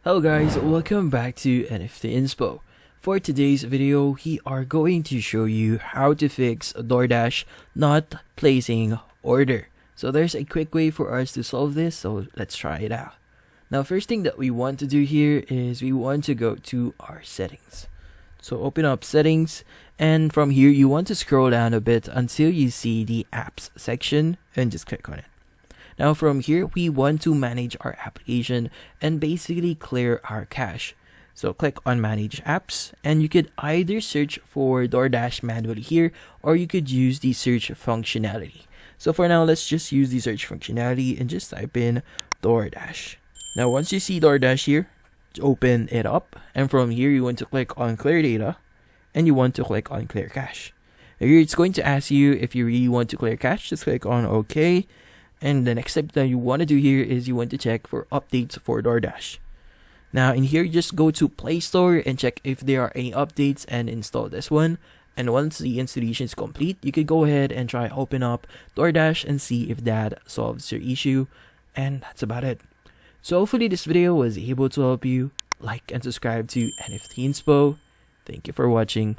Hello guys, welcome back to NFT Inspo. For today's video, we are going to show you how to fix Doordash not placing order. So there's a quick way for us to solve this, so let's try it out. Now first thing that we want to do here is we want to go to our settings. So open up settings, and from here you want to scroll down a bit until you see the apps section and just click on it. Now from here, we want to manage our application and basically clear our cache. So click on manage apps, and you could either search for Doordash manually here, or you could use the search functionality. So for now, let's just use the search functionality and just type in Doordash. Now once you see Doordash here, open it up, and from here you want to click on clear data, and you want to click on clear cache. Here it's going to ask you if you really want to clear cache. Just click on OK. And the next step that you want to do here is you want to check for updates for Doordash. Now in here, just go to Play Store and check if there are any updates and install this one. And once the installation is complete, you could go ahead and try open up Doordash and see if that solves your issue. And that's about it. So hopefully this video was able to help you. Like and subscribe to NFT Inspo. Thank you for watching.